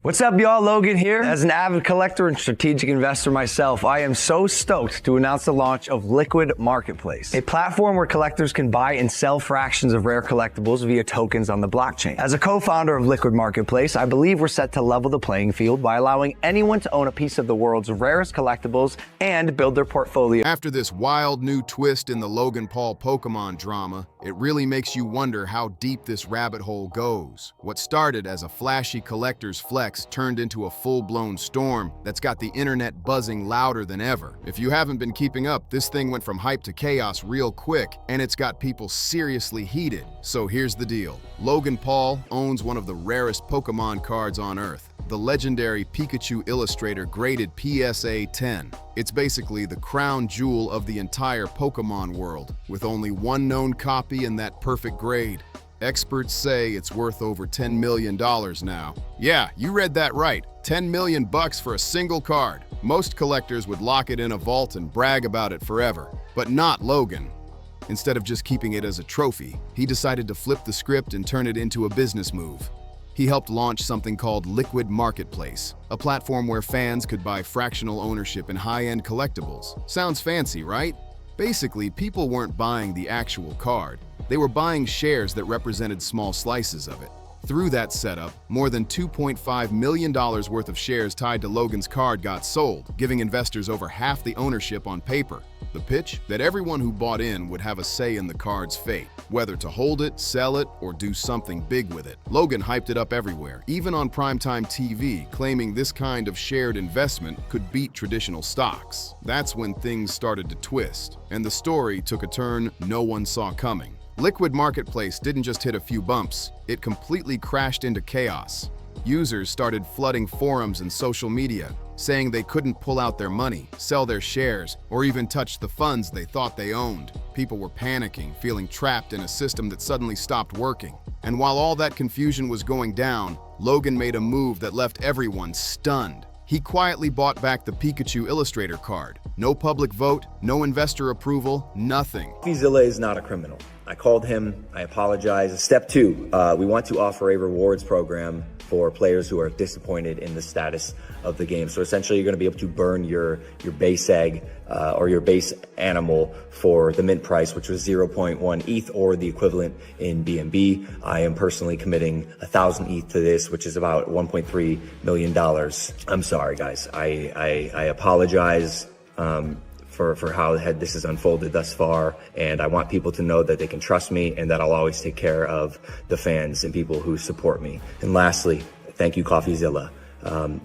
What's up, y'all? Logan here. As an avid collector and strategic investor myself, I am so stoked to announce the launch of Liquid Marketplace, a platform where collectors can buy and sell fractions of rare collectibles via tokens on the blockchain. As a co-founder of Liquid Marketplace, I believe we're set to level the playing field by allowing anyone to own a piece of the world's rarest collectibles and build their portfolio. After this wild new twist in the Logan Paul Pokemon drama, it really makes you wonder how deep this rabbit hole goes. What started as a flashy collector's flex turned into a full-blown storm that's got the internet buzzing louder than ever. If you haven't been keeping up, this thing went from hype to chaos real quick, and it's got people seriously heated. So here's the deal. Logan Paul owns one of the rarest Pokemon cards on Earth, the legendary Pikachu Illustrator graded PSA 10. It's basically the crown jewel of the entire Pokemon world, with only one known copy in that perfect grade. Experts say it's worth over $10 million now. Yeah, you read that right. $10 million for a single card. Most collectors would lock it in a vault and brag about it forever, but not Logan. Instead of just keeping it as a trophy, he decided to flip the script and turn it into a business move. He helped launch something called Liquid Marketplace, a platform where fans could buy fractional ownership in high-end collectibles. Sounds fancy, right? Basically, people weren't buying the actual card. They were buying shares that represented small slices of it. Through that setup, more than $2.5 million worth of shares tied to Logan's card got sold, giving investors over half the ownership on paper. The pitch? That everyone who bought in would have a say in the card's fate, whether to hold it, sell it, or do something big with it. Logan hyped it up everywhere, even on primetime TV, claiming this kind of shared investment could beat traditional stocks. That's when things started to twist, and the story took a turn no one saw coming. Liquid Marketplace didn't just hit a few bumps, it completely crashed into chaos. Users started flooding forums and social media, saying they couldn't pull out their money, sell their shares, or even touch the funds they thought they owned. People were panicking, feeling trapped in a system that suddenly stopped working. And while all that confusion was going down, Logan made a move that left everyone stunned. He quietly bought back the Pikachu Illustrator card. No public vote, no investor approval, nothing. Coffeezilla is not a criminal. I called him, I apologize. Step 2, we want to offer a rewards program for players who are disappointed in the status of the game. So essentially, you're going to be able to burn your base egg or your base animal for the mint price, which was 0.1 ETH or the equivalent in BNB. I am personally committing 1,000 ETH to this, which is about $1.3 million. I'm sorry, guys. I apologize for how this has unfolded thus far, and I want people to know that they can trust me and that I'll always take care of the fans and people who support me. And lastly, thank you, Coffeezilla.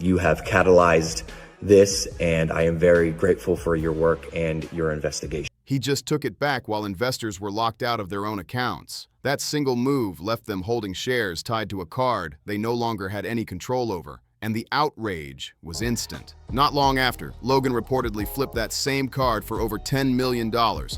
You have catalyzed this, and I am very grateful for your work and your investigation. He just took it back while investors were locked out of their own accounts. That single move left them holding shares tied to a card they no longer had any control over. And the outrage was instant. Not long after, Logan reportedly flipped that same card for over $10 million,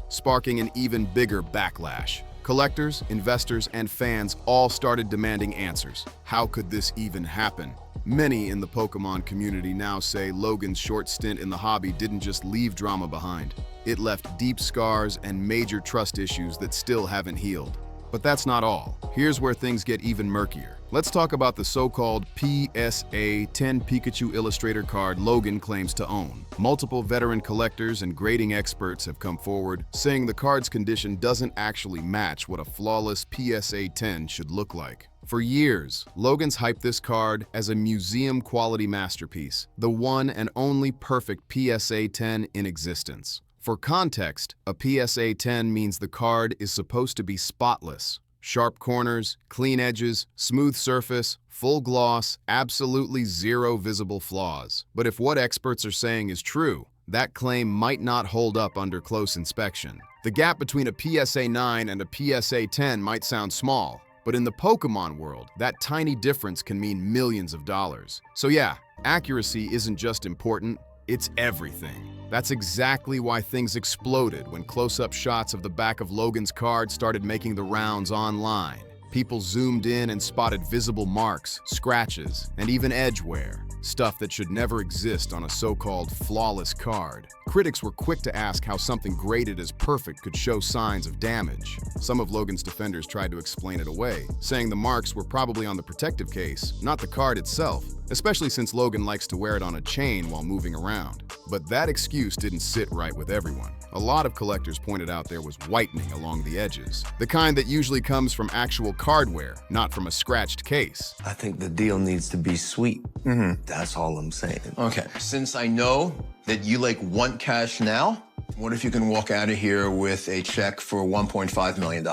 sparking an even bigger backlash. Collectors, investors, and fans all started demanding answers. How could this even happen? Many in the Pokemon community now say Logan's short stint in the hobby didn't just leave drama behind. It left deep scars and major trust issues that still haven't healed. But that's not all. Here's where things get even murkier. Let's talk about the so-called PSA 10 Pikachu Illustrator card Logan claims to own. Multiple veteran collectors and grading experts have come forward, saying the card's condition doesn't actually match what a flawless PSA 10 should look like. For years, Logan's hyped this card as a museum-quality masterpiece, the one and only perfect PSA 10 in existence. For context, a PSA 10 means the card is supposed to be spotless. Sharp corners, clean edges, smooth surface, full gloss, absolutely zero visible flaws. But if what experts are saying is true, that claim might not hold up under close inspection. The gap between a PSA 9 and a PSA 10 might sound small, but in the Pokemon world, that tiny difference can mean millions of dollars. So yeah, accuracy isn't just important, it's everything. That's exactly why things exploded when close-up shots of the back of Logan's card started making the rounds online. People zoomed in and spotted visible marks, scratches, and even edge wear, stuff that should never exist on a so-called flawless card. Critics were quick to ask how something graded as perfect could show signs of damage. Some of Logan's defenders tried to explain it away, saying the marks were probably on the protective case, not the card itself. especially since Logan likes to wear it on a chain while moving around. But that excuse didn't sit right with everyone. A lot of collectors pointed out there was whitening along the edges, the kind that usually comes from actual card wear, not from a scratched case. I think the deal needs to be sweet. That's all I'm saying. Okay, since I know that you want cash now, what if you can walk out of here with a check for $1.5 million?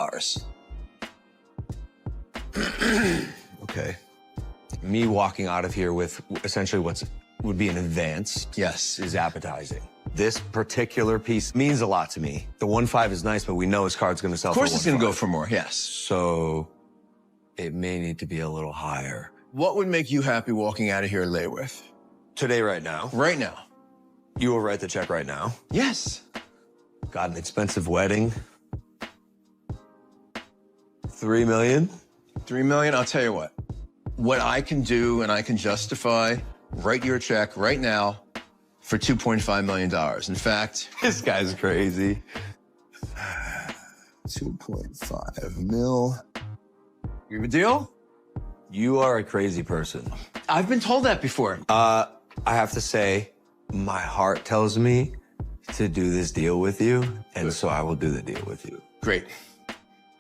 Okay. Me walking out of here with essentially would be an advance. Yes. Is appetizing. This particular piece means a lot to me. The 1.5 is nice, but we know his card's going to sell for 1.5. Of course it's going to go for more, yes. So it may need to be a little higher. What would make you happy walking out of here lay with? Today, right now. Right now. You will write the check right now. Yes. Got an expensive wedding. $3 million? $3 million, I'll tell you what. What I can do and I can justify, write your check right now for $2.5 million. In fact, This guy's crazy. 2.5 mil. You have a deal? You are a crazy person. I've been told that before. I have to say, my heart tells me to do this deal with you, and so I will do the deal with you. Great.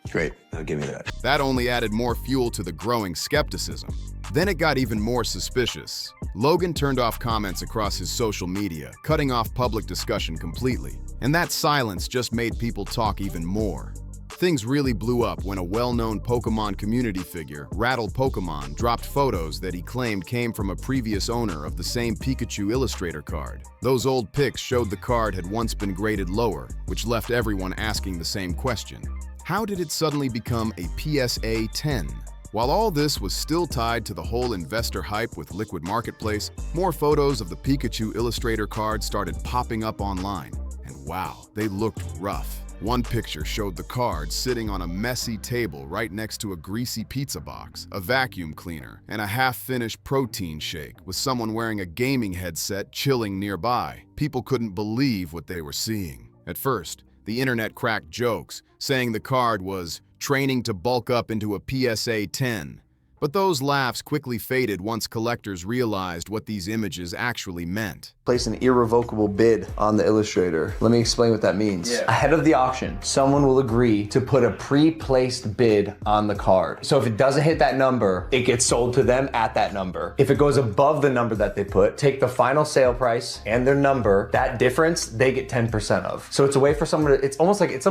Great. Now give me that. That only added more fuel to the growing skepticism. Then it got even more suspicious. Logan turned off comments across his social media, cutting off public discussion completely. And that silence just made people talk even more. Things really blew up when a well-known Pokemon community figure, Rattle Pokemon, dropped photos that he claimed came from a previous owner of the same Pikachu illustrator card. Those old pics showed the card had once been graded lower, which left everyone asking the same question. How did it suddenly become a PSA 10? While all this was still tied to the whole investor hype with Liquid Marketplace, more photos of the Pikachu illustrator card started popping up online. And wow, they looked rough. One picture showed the card sitting on a messy table right next to a greasy pizza box, a vacuum cleaner, and a half-finished protein shake with someone wearing a gaming headset chilling nearby. People couldn't believe what they were seeing. At first, the internet cracked jokes, saying the card was training to bulk up into a PSA 10. But those laughs quickly faded once collectors realized what these images actually meant. Place an irrevocable bid on the illustrator. Let me explain what that means. Ahead of the auction, someone will agree to put a pre-placed bid on the card. So if it doesn't hit that number, it gets sold to them at that number. If it goes above the number that they put, take the final sale price and their number, that difference, they get 10% of. So it's a way for someone to, it's almost like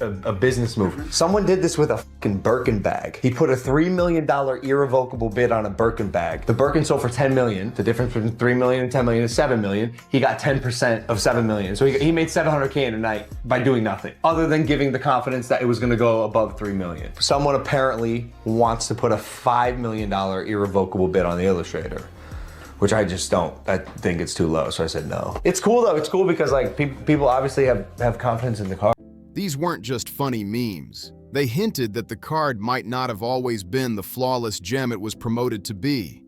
a business move. Someone did this with a fucking Birkin bag. He put a $3 million irrevocable bid on a Birkin bag. The Birkin sold for 10 million. The difference between 3 million and 10 million is 7 million. He got 10% of 7 million. So he made 700K in a night by doing nothing, other than giving the confidence that it was gonna go above 3 million. Someone apparently wants to put a $5 million irrevocable bid on the illustrator, which I just don't. I think it's too low, so I said no. It's cool though, it's cool because like people obviously have confidence in the car. These weren't just funny memes. They hinted that the card might not have always been the flawless gem it was promoted to be.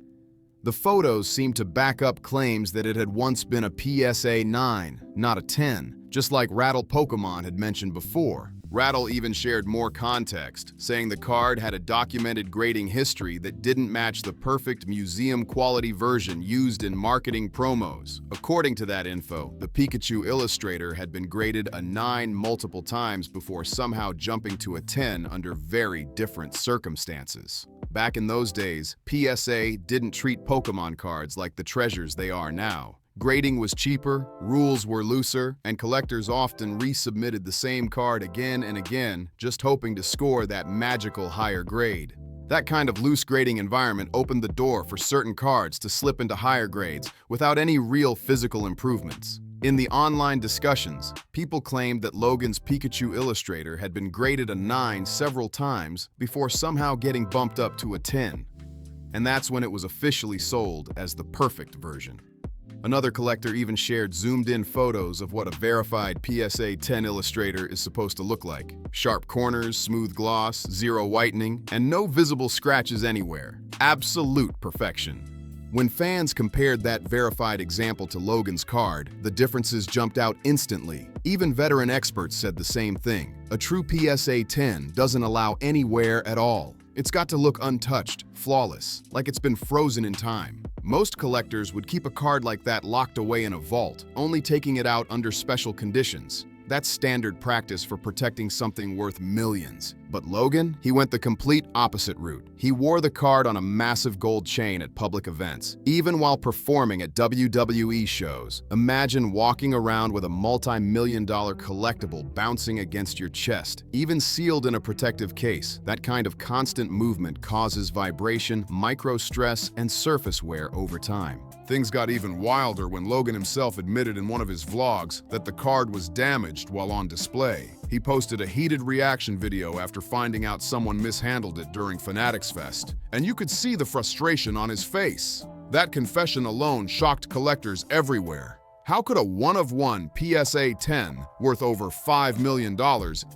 The photos seemed to back up claims that it had once been a PSA 9, not a 10, just like Rattle Pokemon had mentioned before. Rattle even shared more context, saying the card had a documented grading history that didn't match the perfect museum-quality version used in marketing promos. According to that info, the Pikachu illustrator had been graded a 9 multiple times before somehow jumping to a 10 under very different circumstances. Back in those days, PSA didn't treat Pokemon cards like the treasures they are now. Grading was cheaper, rules were looser, and collectors often resubmitted the same card again and again, just hoping to score that magical higher grade. That kind of loose grading environment opened the door for certain cards to slip into higher grades without any real physical improvements. In the online discussions, people claimed that Logan's Pikachu illustrator had been graded a 9 several times before somehow getting bumped up to a 10. And that's when it was officially sold as the perfect version. Another collector even shared zoomed-in photos of what a verified PSA 10 illustrator is supposed to look like. Sharp corners, smooth gloss, zero whitening, and no visible scratches anywhere. Absolute perfection. When fans compared that verified example to Logan's card, the differences jumped out instantly. Even veteran experts said the same thing. A true PSA 10 doesn't allow any wear at all. It's got to look untouched, flawless, like it's been frozen in time. Most collectors would keep a card like that locked away in a vault, only taking it out under special conditions. That's standard practice for protecting something worth millions. But Logan, he went the complete opposite route. He wore the card on a massive gold chain at public events, even while performing at WWE shows. Imagine walking around with a multi-million-dollar collectible bouncing against your chest, even sealed in a protective case. That kind of constant movement causes vibration, micro-stress, and surface wear over time. Things got even wilder when Logan himself admitted in one of his vlogs that the card was damaged while on display. He posted a heated reaction video after finding out someone mishandled it during Fanatics Fest, and you could see the frustration on his face. That confession alone shocked collectors everywhere. How could a one-of-one PSA 10 worth over $5 million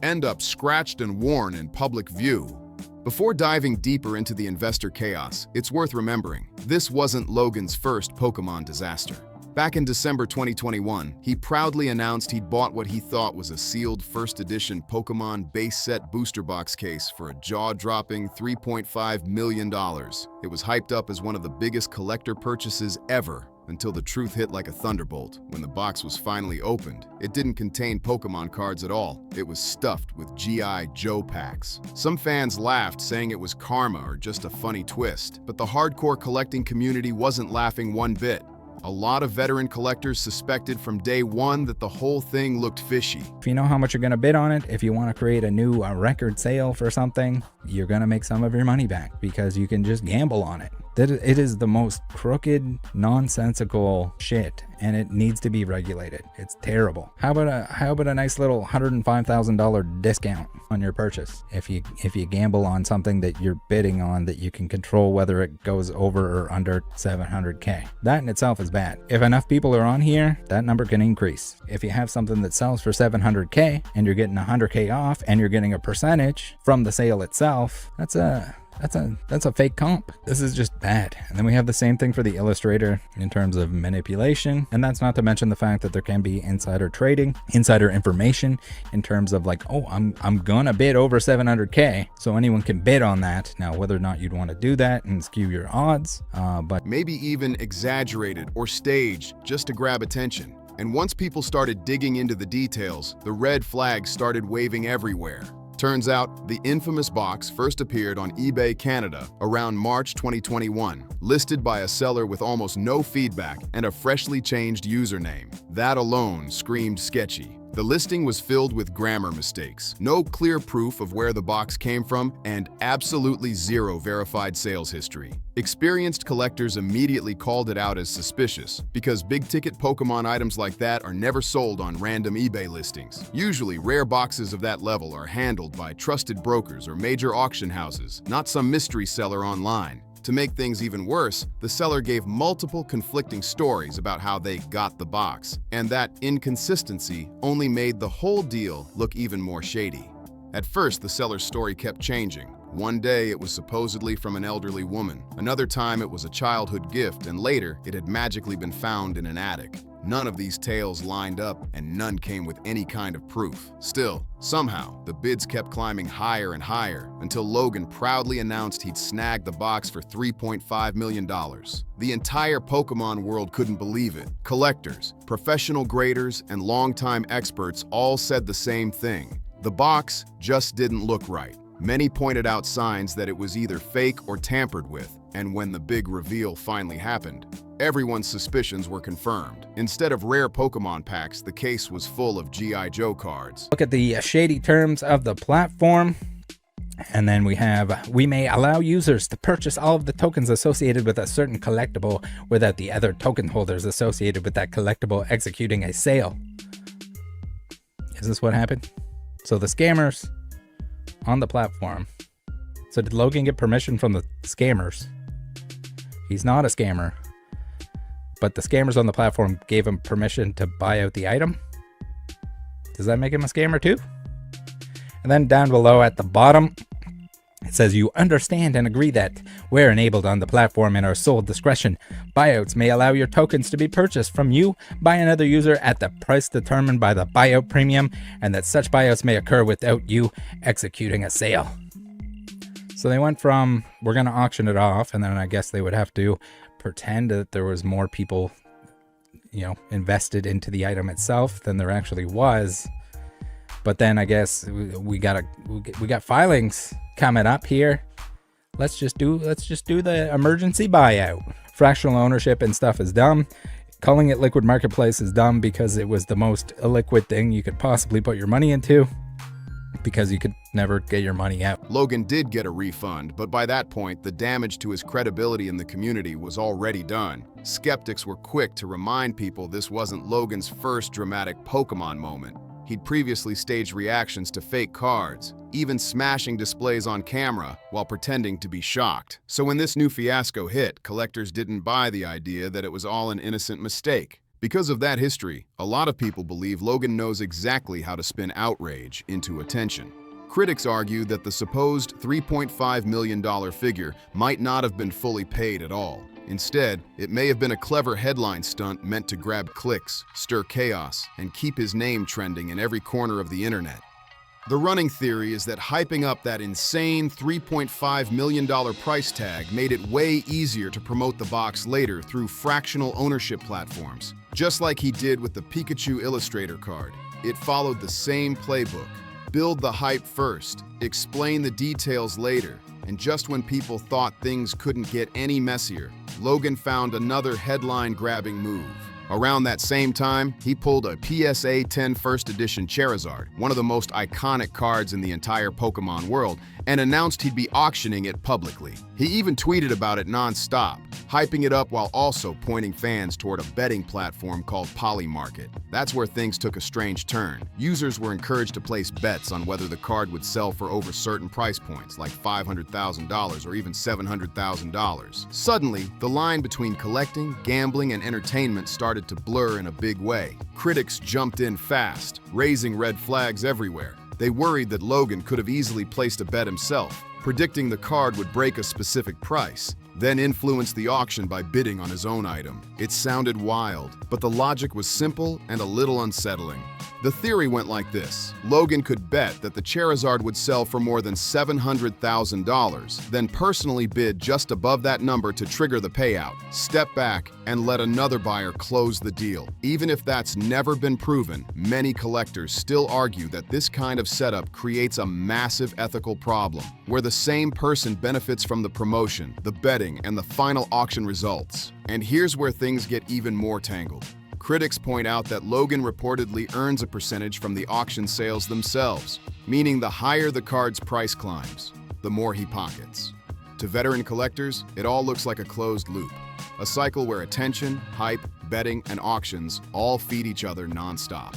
end up scratched and worn in public view? Before diving deeper into the investor chaos, it's worth remembering, this wasn't Logan's first Pokémon disaster. Back in December 2021, he proudly announced he'd bought what he thought was a sealed first edition Pokémon base set booster box case for a jaw-dropping $3.5 million. It was hyped up as one of the biggest collector purchases ever, until the truth hit like a thunderbolt. When the box was finally opened, it didn't contain Pokémon cards at all. It was stuffed with G.I. Joe packs. Some fans laughed, saying it was karma or just a funny twist, but the hardcore collecting community wasn't laughing one bit. A lot of veteran collectors suspected from day one that the whole thing looked fishy. If you know how much you're going to bid on it, if you want to create a new record sale for something, you're going to make some of your money back because you can just gamble on it. It is the most crooked, nonsensical shit, and it needs to be regulated. It's terrible. How about a nice little $105,000 discount on your purchase if you gamble on something that you're bidding on that you can control whether it goes over or under 700K. That in itself is bad. If enough people are on here, that number can increase. If you have something that sells for 700K and you're getting 100K off and you're getting a percentage from the sale itself, that's a fake comp. This is just bad. And then we have the same thing for the illustrator in terms of manipulation. And that's not to mention the fact that there can be insider trading, insider information in terms of like, oh, I'm gonna bid over 700K. So anyone can bid on that. Now, whether or not you'd want to do that and skew your odds, but maybe even exaggerated or staged just to grab attention. And once people started digging into the details, the red flags started waving everywhere. Turns out, the infamous box first appeared on eBay Canada around March 2021, listed by a seller with almost no feedback and a freshly changed username. That alone screamed sketchy. The listing was filled with grammar mistakes, no clear proof of where the box came from, and absolutely zero verified sales history. Experienced collectors immediately called it out as suspicious because big-ticket Pokémon items like that are never sold on random eBay listings. Usually, rare boxes of that level are handled by trusted brokers or major auction houses, not some mystery seller online. To make things even worse, the seller gave multiple conflicting stories about how they got the box, and that inconsistency only made the whole deal look even more shady. At first, the seller's story kept changing. One day, it was supposedly from an elderly woman. Another time, it was a childhood gift, and later, it had magically been found in an attic. None of these tales lined up, and none came with any kind of proof. Still, somehow, the bids kept climbing higher and higher until Logan proudly announced he'd snagged the box for $3.5 million. The entire Pokémon world couldn't believe it. Collectors, professional graders, and longtime experts all said the same thing. The box just didn't look right. Many pointed out signs that it was either fake or tampered with, and when the big reveal finally happened, everyone's suspicions were confirmed. Instead of rare Pokémon packs, the case was full of G.I. Joe cards. look at the shady terms of the platform. And then we may allow users to purchase all of the tokens associated with a certain collectible without the other token holders associated with that collectible executing a sale. Is this what happened? So the scammers on the platform. So did Logan get permission from the scammers? He's not a scammer, but the scammers on the platform gave him permission to buy out the item. Does that make him a scammer too? And then down below at the bottom, it says you understand and agree that where enabled on the platform in our sole discretion, buyouts may allow your tokens to be purchased from you by another user at the price determined by the buyout premium, and that such buyouts may occur without you executing a sale. So they went from, we're going to auction it off, and then I guess they would have to pretend that there was more people, you know, invested into the item itself than there actually was. But then I guess we got filings coming up here. Let's just do the emergency buyout. Fractional ownership and stuff is dumb. Calling it liquid marketplace is dumb because it was the most illiquid thing you could possibly put your money into, because you could never get your money out. Logan did get a refund, but by that point, the damage to his credibility in the community was already done. Skeptics were quick to remind people this wasn't Logan's first dramatic Pokémon moment. He'd previously staged reactions to fake cards, even smashing displays on camera while pretending to be shocked. So when this new fiasco hit, collectors didn't buy the idea that it was all an innocent mistake. Because of that history, a lot of people believe Logan knows exactly how to spin outrage into attention. Critics argue that the supposed $3.5 million figure might not have been fully paid at all. Instead, it may have been a clever headline stunt meant to grab clicks, stir chaos, and keep his name trending in every corner of the internet. The running theory is that hyping up that insane $3.5 million price tag made it way easier to promote the box later through fractional ownership platforms. Just like he did with the Pikachu Illustrator card, it followed the same playbook. Build the hype first, explain the details later, and just when people thought things couldn't get any messier, Logan found another headline-grabbing move. Around that same time, he pulled a PSA 10 First Edition Charizard, one of the most iconic cards in the entire Pokémon world, and announced he'd be auctioning it publicly. He even tweeted about it non-stop, hyping it up while also pointing fans toward a betting platform called Polymarket. That's where things took a strange turn. Users were encouraged to place bets on whether the card would sell for over certain price points, like $500,000 or even $700,000. Suddenly, the line between collecting, gambling, and entertainment started to blur in a big way. Critics jumped in fast, raising red flags everywhere. They worried that Logan could have easily placed a bet himself, predicting the card would break a specific price, then influenced the auction by bidding on his own item. It sounded wild, but the logic was simple and a little unsettling. The theory went like this. Logan could bet that the Charizard would sell for more than $700,000, then personally bid just above that number to trigger the payout, step back, and let another buyer close the deal. Even if that's never been proven, many collectors still argue that this kind of setup creates a massive ethical problem, where the same person benefits from the promotion, the betting, and the final auction results. And here's where things get even more tangled. Critics point out that Logan reportedly earns a percentage from the auction sales themselves, meaning the higher the card's price climbs, the more he pockets. To veteran collectors, it all looks like a closed loop, a cycle where attention, hype, betting, and auctions all feed each other non-stop.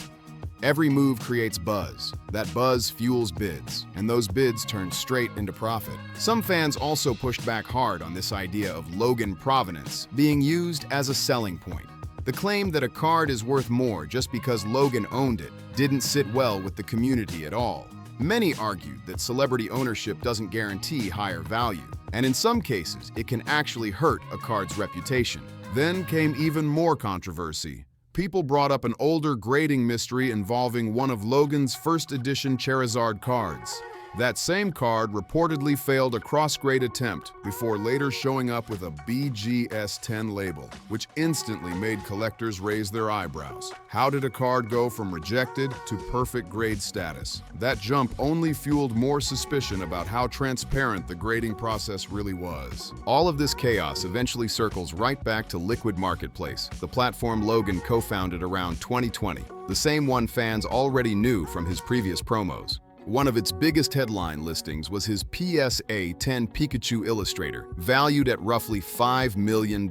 Every move creates buzz. That buzz fuels bids, and those bids turn straight into profit. Some fans also pushed back hard on this idea of Logan provenance being used as a selling point. The claim that a card is worth more just because Logan owned it didn't sit well with the community at all. Many argued that celebrity ownership doesn't guarantee higher value, and in some cases, it can actually hurt a card's reputation. Then came even more controversy. People brought up an older grading mystery involving one of Logan's first edition Charizard cards. That same card reportedly failed a cross-grade attempt before later showing up with a BGS10 label, which instantly made collectors raise their eyebrows. How did a card go from rejected to perfect grade status? That jump only fueled more suspicion about how transparent the grading process really was. All of this chaos eventually circles right back to Liquid Marketplace, the platform Logan co-founded around 2020, the same one fans already knew from his previous promos. One of its biggest headline listings was his PSA 10 Pikachu Illustrator, valued at roughly $5 million.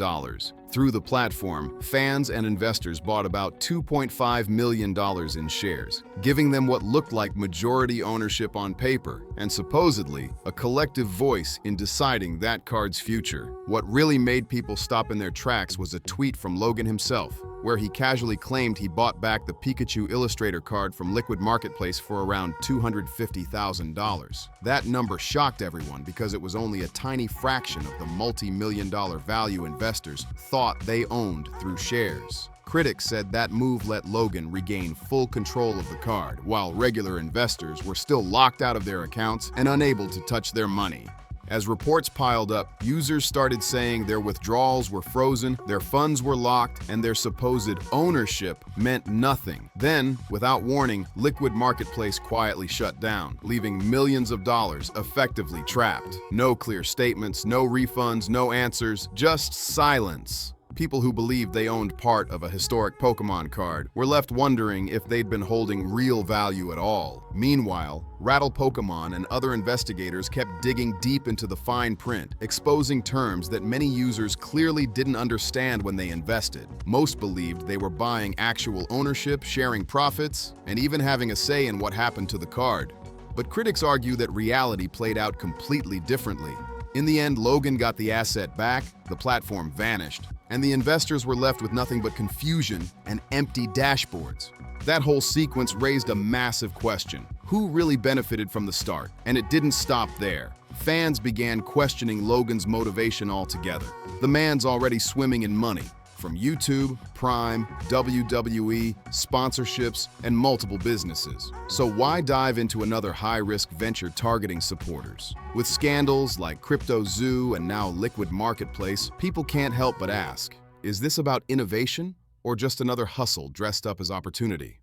Through the platform, fans and investors bought about $2.5 million in shares, giving them what looked like majority ownership on paper, and supposedly a collective voice in deciding that card's future. What really made people stop in their tracks was a tweet from Logan himself, where he casually claimed he bought back the Pikachu Illustrator card from Liquid Marketplace for around $250,000. That number shocked everyone because it was only a tiny fraction of the multi-million-dollar value investors thought they owned through shares. Critics said that move let Logan regain full control of the card, while regular investors were still locked out of their accounts and unable to touch their money. As reports piled up, users started saying their withdrawals were frozen, their funds were locked, and their supposed ownership meant nothing. Then, without warning, Liquid Marketplace quietly shut down, leaving millions of dollars effectively trapped. No clear statements, no refunds, no answers, just silence. People who believed they owned part of a historic Pokémon card were left wondering if they'd been holding real value at all. Meanwhile, Rattle Pokémon and other investigators kept digging deep into the fine print, exposing terms that many users clearly didn't understand when they invested. Most believed they were buying actual ownership, sharing profits, and even having a say in what happened to the card. But critics argue that reality played out completely differently. In the end, Logan got the asset back, the platform vanished, and the investors were left with nothing but confusion and empty dashboards. That whole sequence raised a massive question. Who really benefited from the start? And it didn't stop there. Fans began questioning Logan's motivation altogether. The man's already swimming in money, from YouTube, Prime, WWE, sponsorships, and multiple businesses. So why dive into another high-risk venture targeting supporters? With scandals like Crypto Zoo and now Liquid Marketplace, people can't help but ask, is this about innovation or just another hustle dressed up as opportunity?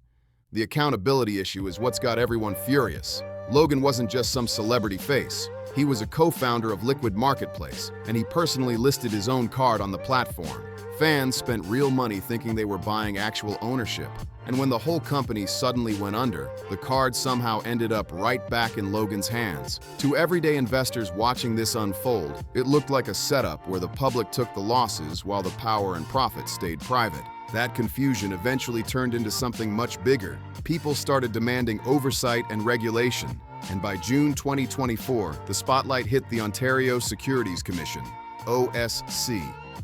The accountability issue is what's got everyone furious. Logan wasn't just some celebrity face. He was a co-founder of Liquid Marketplace, and he personally listed his own card on the platform. Fans spent real money thinking they were buying actual ownership, and when the whole company suddenly went under, the card somehow ended up right back in Logan's hands. To everyday investors watching this unfold, it looked like a setup where the public took the losses while the power and profit stayed private. That confusion eventually turned into something much bigger. People started demanding oversight and regulation, and by June 2024, the spotlight hit the Ontario Securities Commission, OSC,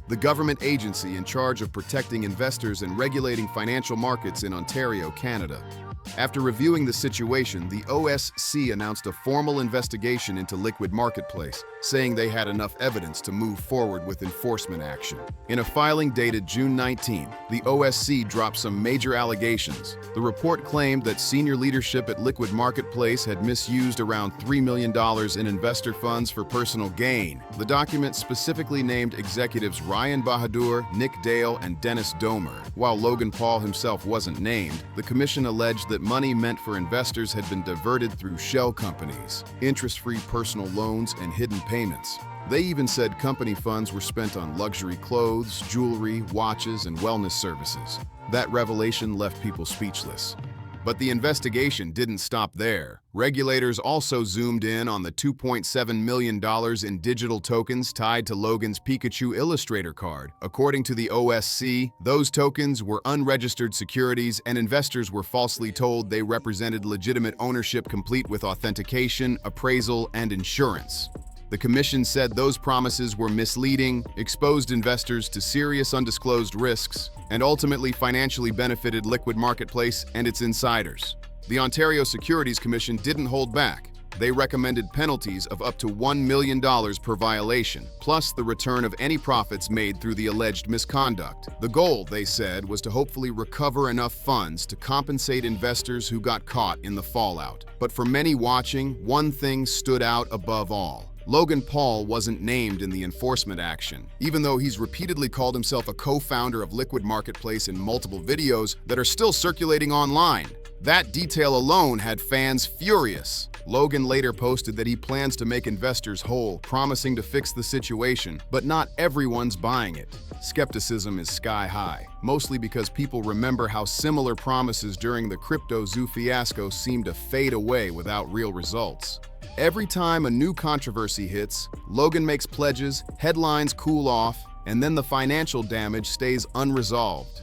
the government agency in charge of protecting investors and regulating financial markets in Ontario, Canada. After reviewing the situation, the OSC announced a formal investigation into Liquid Marketplace, saying they had enough evidence to move forward with enforcement action. In a filing dated June 19, the OSC dropped some major allegations. The report claimed that senior leadership at Liquid Marketplace had misused around $3 million in investor funds for personal gain. The document specifically named executives Ryan Bahadur, Nick Dale, and Dennis Domer. While Logan Paul himself wasn't named, the commission alleged that money meant for investors had been diverted through shell companies, interest-free personal loans, and hidden payments. They even said company funds were spent on luxury clothes, jewelry, watches, and wellness services. That revelation left people speechless. But the investigation didn't stop there. Regulators also zoomed in on the $2.7 million in digital tokens tied to Logan's Pikachu Illustrator card. According to the OSC, those tokens were unregistered securities, and investors were falsely told they represented legitimate ownership complete with authentication, appraisal, and insurance. The commission said those promises were misleading, exposed investors to serious undisclosed risks, and ultimately financially benefited Liquid Marketplace and its insiders. The Ontario Securities Commission didn't hold back. They recommended penalties of up to $1 million per violation, plus the return of any profits made through the alleged misconduct. The goal, they said, was to hopefully recover enough funds to compensate investors who got caught in the fallout. But for many watching, one thing stood out above all. Logan Paul wasn't named in the enforcement action, even though he's repeatedly called himself a co-founder of Liquid Marketplace in multiple videos that are still circulating online. That detail alone had fans furious. Logan later posted that he plans to make investors whole, promising to fix the situation, but not everyone's buying it. Skepticism is sky high, mostly because people remember how similar promises during the Crypto Zoo fiasco seemed to fade away without real results. Every time a new controversy hits, Logan makes pledges, headlines cool off, and then the financial damage stays unresolved.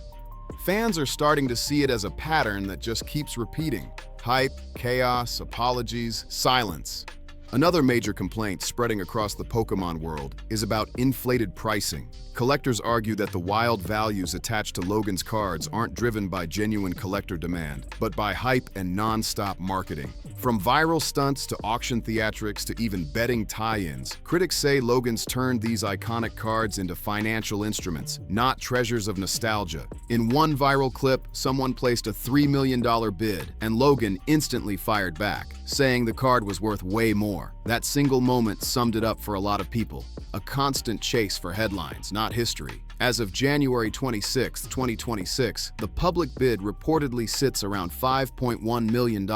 Fans are starting to see it as a pattern that just keeps repeating. Hype, chaos, apologies, silence. Another major complaint spreading across the Pokémon world is about inflated pricing. Collectors argue that the wild values attached to Logan's cards aren't driven by genuine collector demand, but by hype and non-stop marketing. From viral stunts to auction theatrics to even betting tie-ins, critics say Logan's turned these iconic cards into financial instruments, not treasures of nostalgia. In one viral clip, someone placed a $3 million bid, and Logan instantly fired back, saying the card was worth way more. That single moment summed it up for a lot of people. A constant chase for headlines, not history. As of January 26, 2026, the public bid reportedly sits around $5.1 million,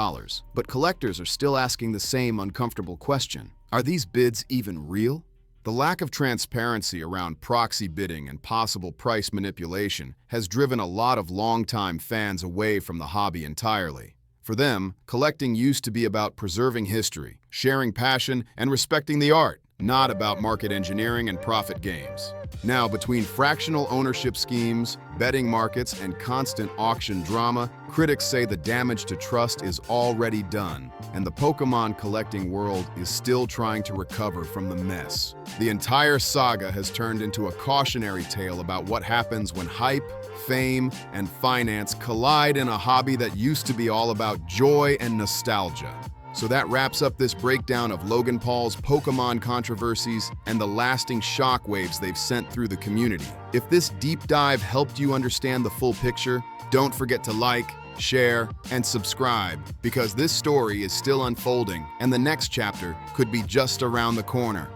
but collectors are still asking the same uncomfortable question. Are these bids even real? The lack of transparency around proxy bidding and possible price manipulation has driven a lot of longtime fans away from the hobby entirely. For them, collecting used to be about preserving history, sharing passion, and respecting the art, not about market engineering and profit games. Now, between fractional ownership schemes, betting markets, and constant auction drama, critics say the damage to trust is already done, and the Pokemon collecting world is still trying to recover from the mess. The entire saga has turned into a cautionary tale about what happens when hype, fame, and finance collide in a hobby that used to be all about joy and nostalgia. So that wraps up this breakdown of Logan Paul's Pokemon controversies and the lasting shockwaves they've sent through the community. If this deep dive helped you understand the full picture, don't forget to like, share, and subscribe, because this story is still unfolding and the next chapter could be just around the corner.